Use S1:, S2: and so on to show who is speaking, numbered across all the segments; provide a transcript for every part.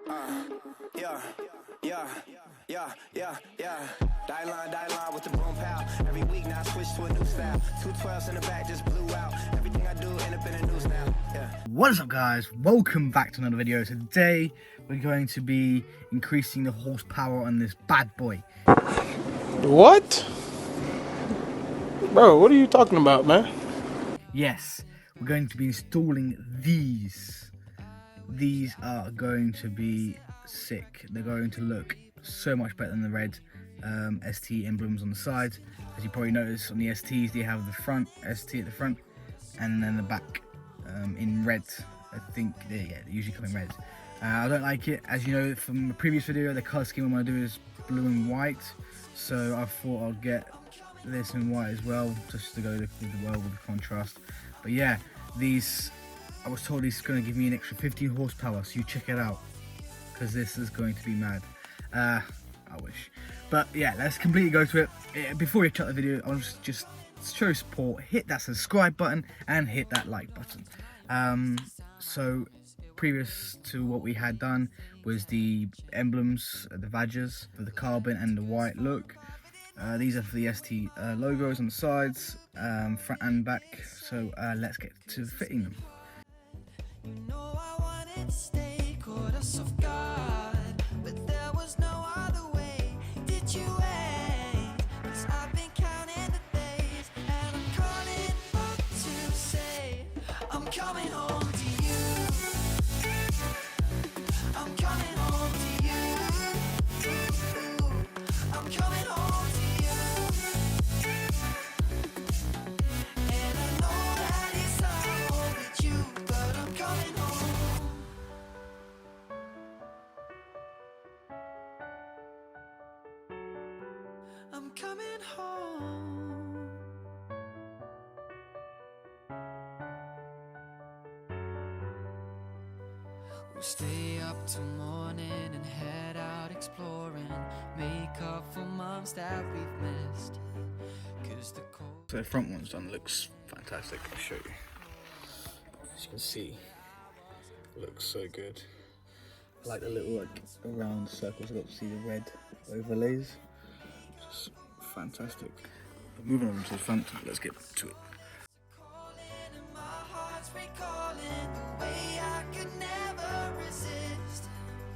S1: Yeah. Die line with the boom pow. Every week now I switch to a new style. 212s in the back just blew out. Everything I do end up in the news now. Yeah.
S2: What is up, guys? Welcome back to another video. So today we're going to be increasing the horsepower on this bad boy.
S3: What? Bro, what are you talking about, man?
S2: Yes, we're going to be installing these. These are going to be sick. They're going to look so much better than the red ST emblems on the sides. As you probably noticed, on the STs they have the front ST at the front and then the back in red. I think they usually come in red. I don't like it. As you know from the previous video, the color scheme I'm going to do is blue and white, so I thought I'll get this in white as well, just to go with the contrast. But yeah, these, I was told these are going to give me an extra 15 horsepower, so you check it out, because this is going to be mad. I wish. But yeah, let's completely go to it. Before you check the video, I'll just show support, hit that subscribe button and hit that like button. So previous to what we had done was the emblems, the badges for the carbon and the white look. These are for the ST logos on the sides, front and back. So let's get to fitting them.
S1: You know I wanted to stay caught us off guard, but there was no other way. Did you wait? 'Cause I've been counting the days, and I'm calling up to say I'm coming home to you. I'm coming home to you. I'm coming home to you. And I know that it's hard with you, but I'm coming home. I'm coming home. We'll stay up till morning and head out exploring, make up for months that we've missed. 'Cause the cold.
S2: So the front one's done, looks fantastic. I'll show you. As you can see, it looks so good. I like the little round circles. I got to see the red overlays. Just fantastic. Moving on to the front, let's get to it.
S1: Calling and my heart's recalling the way I could never resist.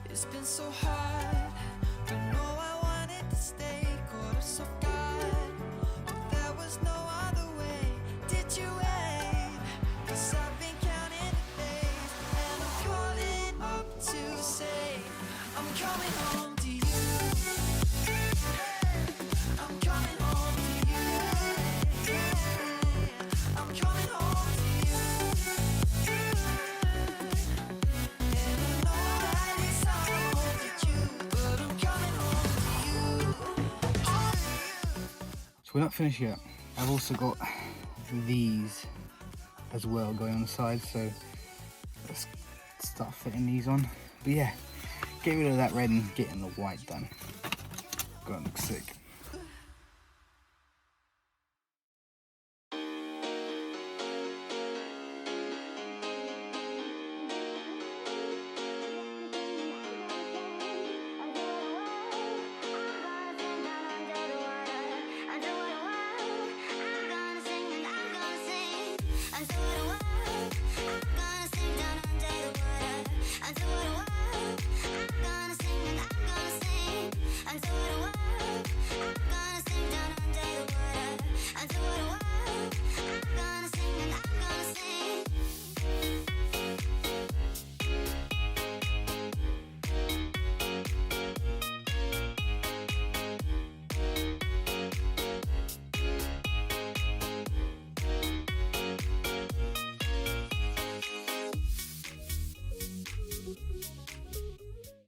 S1: It's been so hard. I know I wanted to stay, caught us off guard, but there was no other way. Did you wait? 'Cause I've been counting the days, and I'm calling up to say I'm coming home to you. I'm coming home to you. I'm coming home to you. And I know that it's hard with you, but I'm coming home to you.
S2: So we're not finished yet. I've also got these as well going on the side, so let's start fitting these on. But yeah, get rid of that red and getting the white done. Gonna look sick.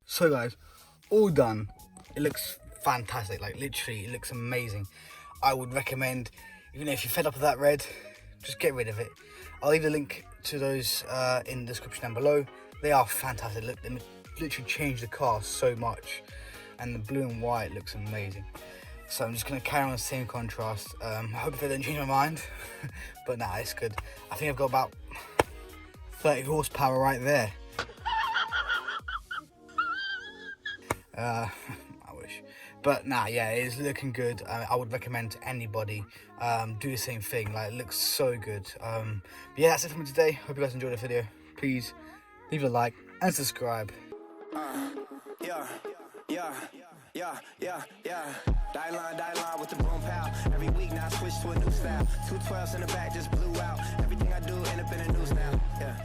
S2: So guys, all done. It looks fantastic, like literally it looks amazing. I would recommend, even if you're fed up with that red, just get rid of it. I'll leave the link to those in the description down below. They are fantastic. Look, they literally changed the car so much, and the blue and white looks amazing. So I'm just going to carry on the same contrast. Hopefully they don't change my mind, but nah, it's good. I think I've got about 30 horsepower right there. I wish. But nah, yeah, it's looking good. I would recommend to anybody do the same thing. Like, it looks so good. But yeah, that's it for me today. Hope you guys enjoyed the video. Please leave a like and subscribe.
S4: Yeah. Die line with the boom pow. Every week now I switch to a new style. 212s in the back just blew out. Everything I do end up in the news now. Yeah.